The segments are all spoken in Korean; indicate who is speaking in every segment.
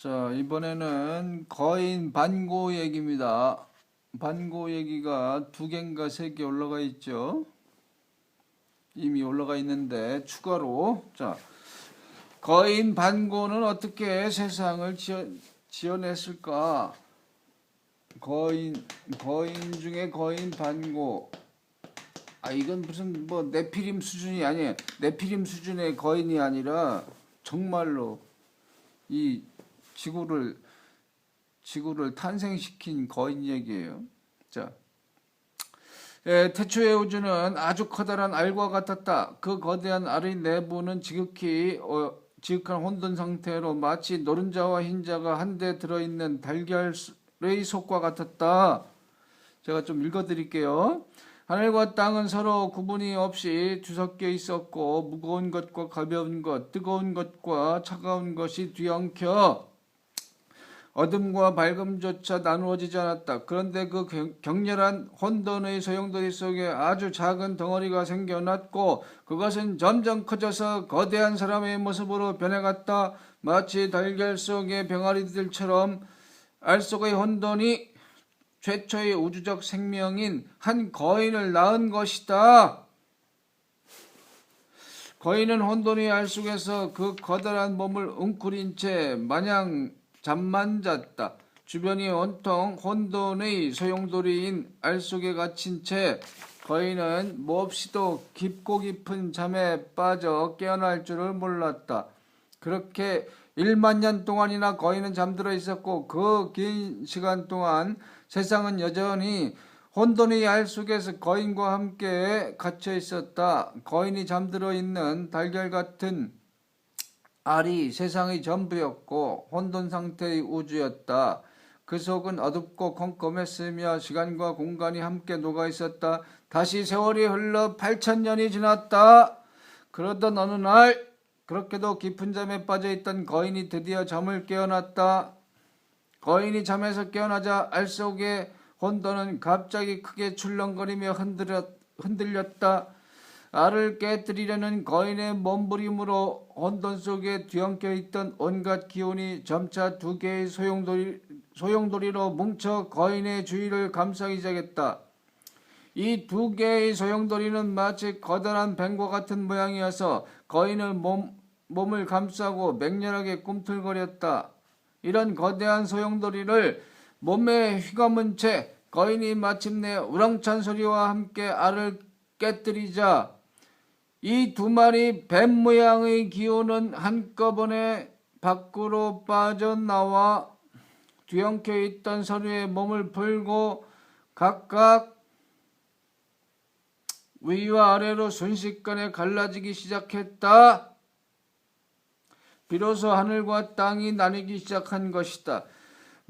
Speaker 1: 자, 이번에는 거인 반고 얘기입니다. 반고 얘기가 두 개인가 세 개 올라가 있죠. 이미 올라가 있는데 추가로 자, 거인 반고는 어떻게 세상을 지어냈을까? 거인 중에 거인 반고. 이건 무슨 뭐 네피림 수준이 아니에요. 네피림 수준의 거인이 아니라 정말로 이 지구를 탄생시킨 거인 얘기예요. 자, 태초의 우주는 아주 커다란 알과 같았다. 그 거대한 알의 내부는 지극한 혼돈 상태로 마치 노른자와 흰자가 한데 들어있는 달걀의 속과 같았다. 제가 좀 읽어드릴게요. 하늘과 땅은 서로 구분이 없이 뒤섞여 있었고 무거운 것과 가벼운 것, 뜨거운 것과 차가운 것이 뒤엉켜 어둠과 밝음조차 나누어지지 않았다. 그런데 그 격렬한 혼돈의 소용돌이 속에 아주 작은 덩어리가 생겨났고 그것은 점점 커져서 거대한 사람의 모습으로 변해갔다. 마치 달걀 속의 병아리들처럼 알 속의 혼돈이 최초의 우주적 생명인 한 거인을 낳은 것이다. 거인은 혼돈의 알 속에서 그 커다란 몸을 웅크린 채 마냥 잠만 잤다. 주변이 온통 혼돈의 소용돌이인 알 속에 갇힌 채 거인은 몹시도 깊고 깊은 잠에 빠져 깨어날 줄을 몰랐다. 그렇게 1만 년 동안이나 거인은 잠들어 있었고 그 긴 시간 동안 세상은 여전히 혼돈의 알 속에서 거인과 함께 갇혀 있었다. 거인이 잠들어 있는 달걀 같은 알이 세상의 전부였고 혼돈 상태의 우주였다. 그 속은 어둡고 컴컴했으며 시간과 공간이 함께 녹아 있었다. 다시 세월이 흘러 8,000년이 지났다. 그러던 어느 날 그렇게도 깊은 잠에 빠져있던 거인이 드디어 잠을 깨어났다. 거인이 잠에서 깨어나자 알 속의 혼돈은 갑자기 크게 출렁거리며 흔들렸다. 알을 깨뜨리려는 거인의 몸부림으로 혼돈 속에 뒤엉켜 있던 온갖 기운이 점차 두 개의 소용돌이로 뭉쳐 거인의 주위를 감싸기 시작했다. 이 두 개의 소용돌이는 마치 커다란 뱀과 같은 모양이어서 거인의 몸을 감싸고 맹렬하게 꿈틀거렸다. 이런 거대한 소용돌이를 몸에 휘감은 채 거인이 마침내 우렁찬 소리와 함께 알을 깨뜨리자 이 두 마리 뱀 모양의 기운은 한꺼번에 밖으로 빠져나와 뒤엉켜 있던 서류의 몸을 풀고 각각 위와 아래로 순식간에 갈라지기 시작했다. 비로소 하늘과 땅이 나뉘기 시작한 것이다.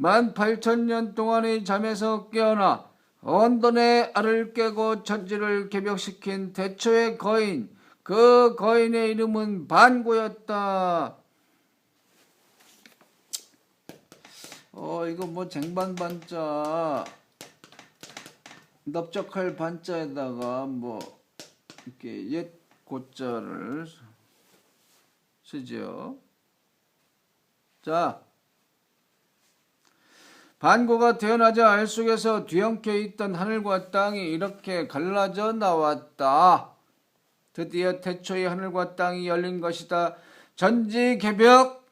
Speaker 1: 18,000년 동안의 잠에서 깨어나 혼돈의 알을 깨고 천지를 개벽시킨 태초의 거인, 그 거인의 이름은 반고였다. 이거 뭐 쟁반반자, 넓적할 반자에다가 뭐 이렇게 옛 고자를 쓰죠. 자, 반고가 태어나자 알 속에서 뒤엉켜 있던 하늘과 땅이 이렇게 갈라져 나왔다. 드디어 태초의 하늘과 땅이 열린 것이다. 전지개벽!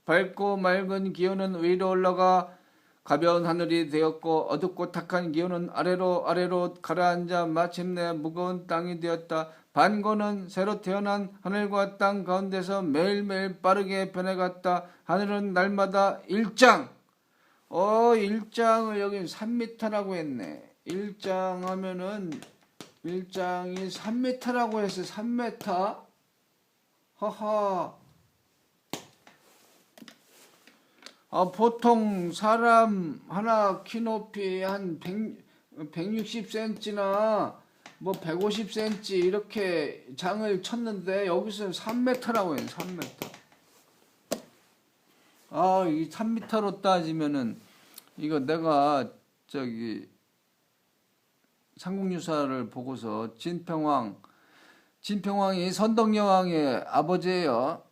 Speaker 1: 밝고 맑은 기운은 위로 올라가 가벼운 하늘이 되었고 어둡고 탁한 기운은 아래로 가라앉아 마침내 무거운 땅이 되었다. 반고는 새로 태어난 하늘과 땅 가운데서 매일매일 빠르게 변해갔다. 하늘은 날마다 일장! 일장을 여기 3m라고 했네. 일장 하면은 일장이 3m라고 했어요. 3m? 허허. 보통 사람 하나 키 높이 한 160cm나 뭐 150cm 이렇게 장을 쳤는데 여기서 3m라고 해요. 3m. 이 3m로 따지면은 이거 내가 삼국유사를 보고서 진평왕이 선덕여왕의 아버지예요.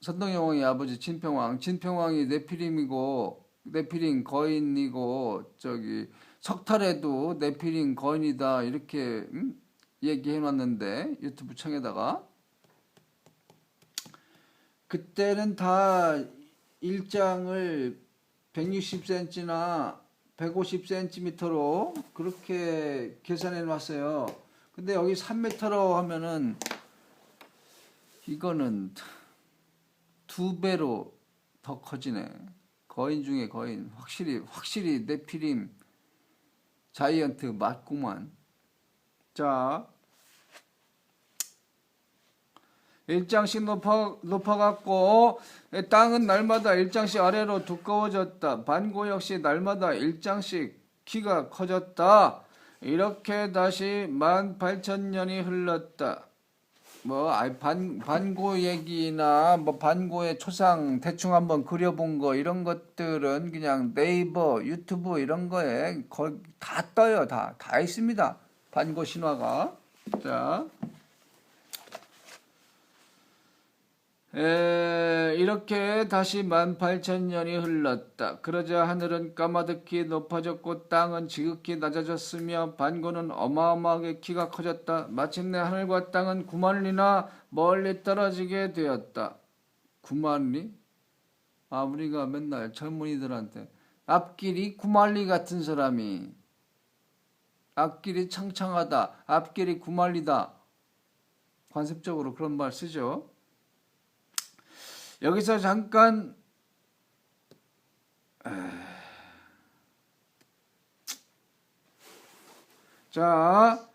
Speaker 1: 선동여왕의 아버지 진평왕, 진평왕이 네피림이고 네피림 거인이고 저기 석탈에도 네피림 거인이다 이렇게 얘기해놨는데 유튜브 창에다가 그때는 다 일장을 160cm나 150cm로 그렇게 계산해 놨어요. 근데 여기 3m로 하면은 이거는 2배로 더 커지네. 거인 중에 거인. 확실히 네피림 자이언트 맞구만. 자, 일장씩 높아갖고 땅은 날마다 일장씩 아래로 두꺼워졌다. 반고 역시 날마다 일장씩 키가 커졌다. 이렇게 다시 18,000년이 흘렀다. 반고 얘기나 반고의 초상 대충 한번 그려본 거 이런 것들은 그냥 네이버, 유튜브 이런 거에 거의 다 떠요. 다 있습니다. 반고 신화가. 자. 이렇게 다시 18,000년이 흘렀다. 그러자 하늘은 까마득히 높아졌고 땅은 지극히 낮아졌으며 반고는 어마어마하게 키가 커졌다. 마침내 하늘과 땅은 9만리나 멀리 떨어지게 되었다. 9만리? 우리가 맨날 젊은이들한테 앞길이 9만리 같은 사람이 앞길이 창창하다. 앞길이 9만리다. 관습적으로 그런 말 쓰죠. 여기서 잠깐 자,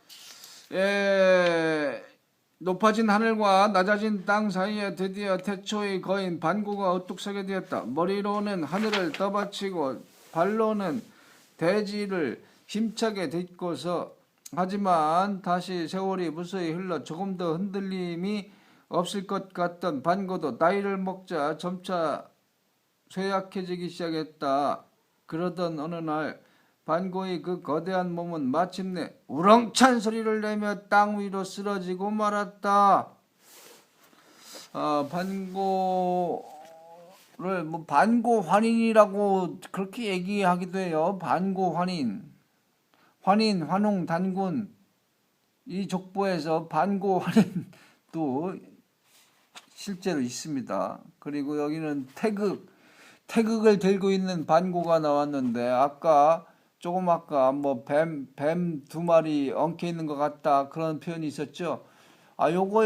Speaker 1: 높아진 하늘과 낮아진 땅 사이에 드디어 태초의 거인 반고가 우뚝 서게 되었다. 머리로는 하늘을 떠받치고 발로는 대지를 힘차게 딛고서 하지만 다시 세월이 무수히 흘러 조금 더 흔들림이 없을 것 같던 반고도 나이를 먹자 점차 쇠약해지기 시작했다. 그러던 어느 날 반고의 그 거대한 몸은 마침내 우렁찬 소리를 내며 땅 위로 쓰러지고 말았다. 반고를 반고환인이라고 그렇게 얘기하기도 해요. 반고환인, 환웅, 단군 이 족보에서 반고환인도 실제로 있습니다. 그리고 여기는 태극을 들고 있는 반고가 나왔는데 아까 뱀 2마리 엉켜 있는 것 같다 그런 표현이 있었죠. 요거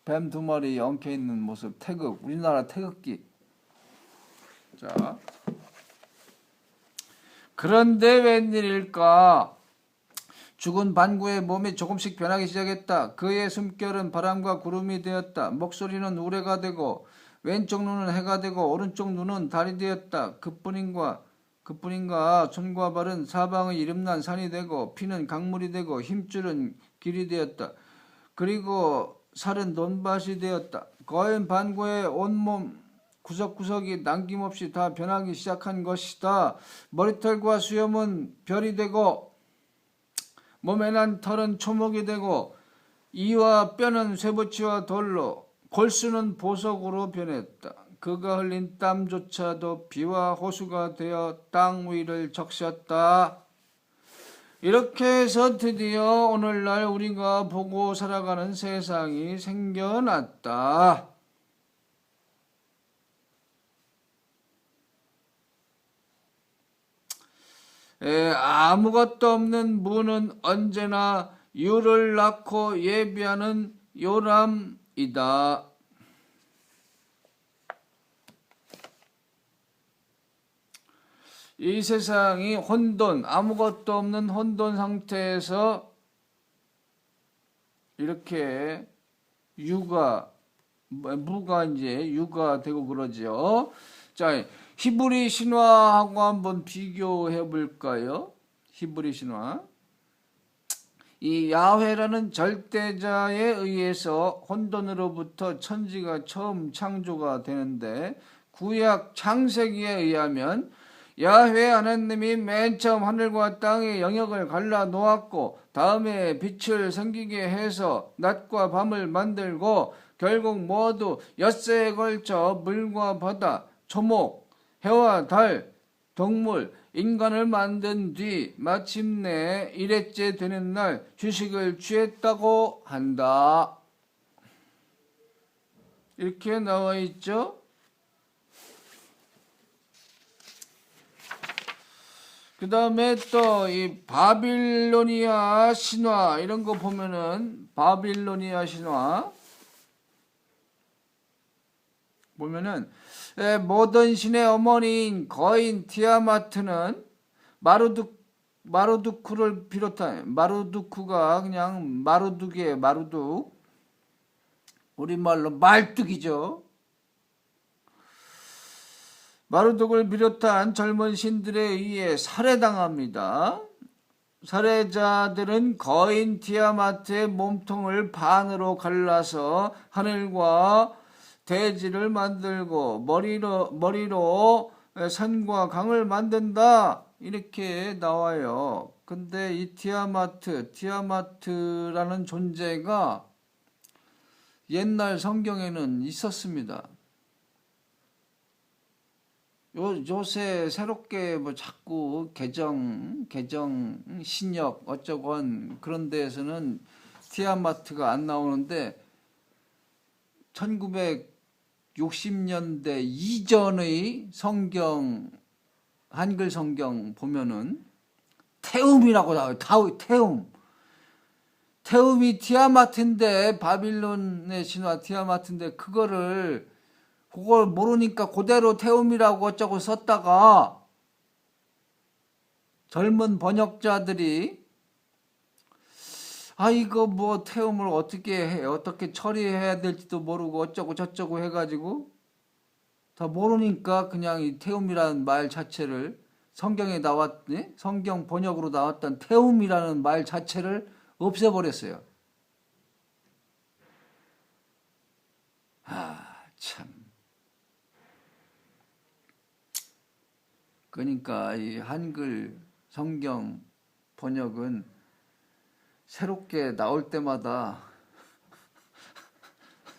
Speaker 1: 뱀 2마리 엉켜 있는 모습 태극, 우리나라 태극기. 자, 그런데 웬일일까? 죽은 반고의 몸이 조금씩 변하기 시작했다. 그의 숨결은 바람과 구름이 되었다. 목소리는 우레가 되고 왼쪽 눈은 해가 되고 오른쪽 눈은 달이 되었다. 그뿐인가 손과 발은 사방의 이름난 산이 되고 피는 강물이 되고 힘줄은 길이 되었다. 그리고 살은 논밭이 되었다. 거인 반고의 온몸 구석구석이 남김없이 다 변하기 시작한 것이다. 머리털과 수염은 별이 되고 몸에 난 털은 초목이 되고 이와 뼈는 쇠붙이와 돌로 골수는 보석으로 변했다. 그가 흘린 땀조차도 비와 호수가 되어 땅 위를 적셨다. 이렇게 해서 드디어 오늘날 우리가 보고 살아가는 세상이 생겨났다. 아무것도 없는 무는 언제나 유를 낳고 예비하는 요람이다. 이 세상이 혼돈, 아무것도 없는 혼돈 상태에서 이렇게 무가 이제 유가 되고 그러죠. 자, 히브리 신화하고 한번 비교해 볼까요? 히브리 신화. 이 야훼라는 절대자에 의해서 혼돈으로부터 천지가 처음 창조가 되는데 구약 창세기에 의하면 야훼 하나님이 맨 처음 하늘과 땅의 영역을 갈라 놓았고 다음에 빛을 생기게 해서 낮과 밤을 만들고 결국 모두 엿새에 걸쳐 물과 바다, 초목, 해와 달, 동물, 인간을 만든 뒤 마침내 일회째 되는 날 휴식을 취했다고 한다. 이렇게 나와 있죠. 그 다음에 또 이 바빌로니아 신화 이런 거 보면은 바빌로니아 신화 보면은 모든 신의 어머니인 거인 티아마트는 마루두크를 비롯한 마루두크가 그냥 마루둑이에요. 마루둑 우리말로 말뚝이죠. 마루둑을 비롯한 젊은 신들에 의해 살해당합니다. 살해자들은 거인 티아마트의 몸통을 반으로 갈라서 하늘과 대지를 만들고 머리로 산과 강을 만든다 이렇게 나와요. 근데 이 티아마트라는 존재가 옛날 성경에는 있었습니다. 요새 새롭게 뭐 자꾸 개정 신역 어쩌건 그런 데에서는 티아마트가 안 나오는데 1960년대 이전의 성경 한글 성경 보면은 태움이라고 나와요. 태움이 티아마트인데 바빌론의 신화 티아마트인데 그걸 모르니까 그대로 태움이라고 어쩌고 썼다가 젊은 번역자들이 이거 뭐 태움을 어떻게 처리해야 될지도 모르고 어쩌고 저쩌고 해가지고 다 모르니까 그냥 이 태움이라는 말 자체를 성경 번역으로 나왔던 태움이라는 말 자체를 없애버렸어요. 참. 그러니까 이 한글 성경 번역은 새롭게 나올 때마다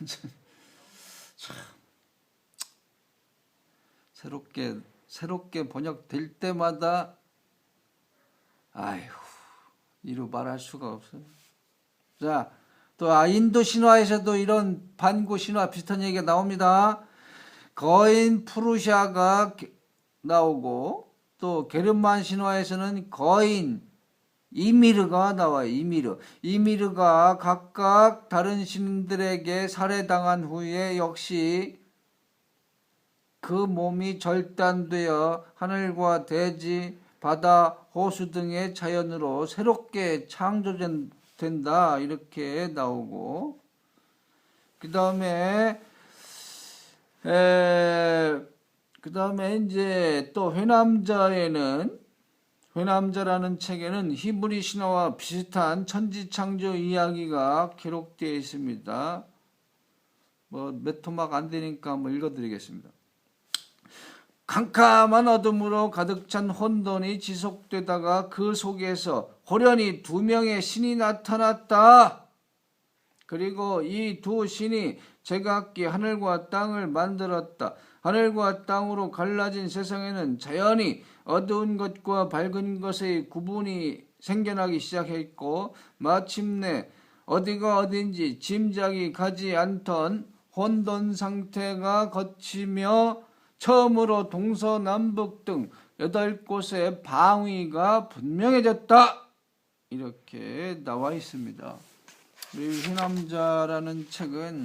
Speaker 1: 참 새롭게 번역될 때마다 이루 말할 수가 없어요. 자, 또 인도 신화에서도 이런 반고 신화 비슷한 얘기가 나옵니다. 거인 푸르샤가 나오고 또 게르만 신화에서는 거인 이미르가 나와요. 이미르가 각각 다른 신들에게 살해당한 후에 역시 그 몸이 절단되어 하늘과 대지, 바다, 호수 등의 자연으로 새롭게 창조된다 이렇게 나오고 그 다음에 이제 또 회남자라는 책에는 히브리 신화와 비슷한 천지창조 이야기가 기록되어 있습니다. 몇 토막 안 되니까 한번 읽어드리겠습니다. 캄캄한 어둠으로 가득 찬 혼돈이 지속되다가 그 속에서 호련히 2명의 신이 나타났다. 그리고 이 2 신이 제각기 하늘과 땅을 만들었다. 하늘과 땅으로 갈라진 세상에는 자연히 어두운 것과 밝은 것의 구분이 생겨나기 시작했고 마침내 어디가 어딘지 짐작이 가지 않던 혼돈 상태가 거치며 처음으로 동서남북 등 8곳의 방위가 분명해졌다. 이렇게 나와 있습니다. 이 회남자라는 책은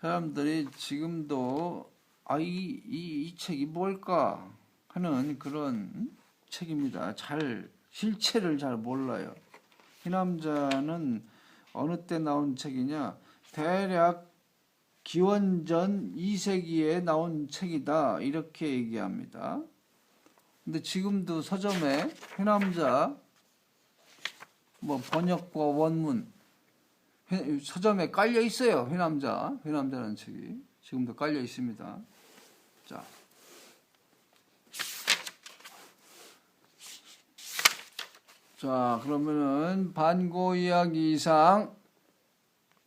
Speaker 1: 사람들이 지금도 이 책이 뭘까 하는 그런 책입니다. 실체를 잘 몰라요. 회남자는 어느 때 나온 책이냐? 대략 기원전 2세기에 나온 책이다 이렇게 얘기합니다. 근데 지금도 서점에 회남자 번역과 원문 서점에 깔려 있어요. 회남자라는 책이 지금도 깔려 있습니다. 자. 자, 그러면은 반고 이야기 이상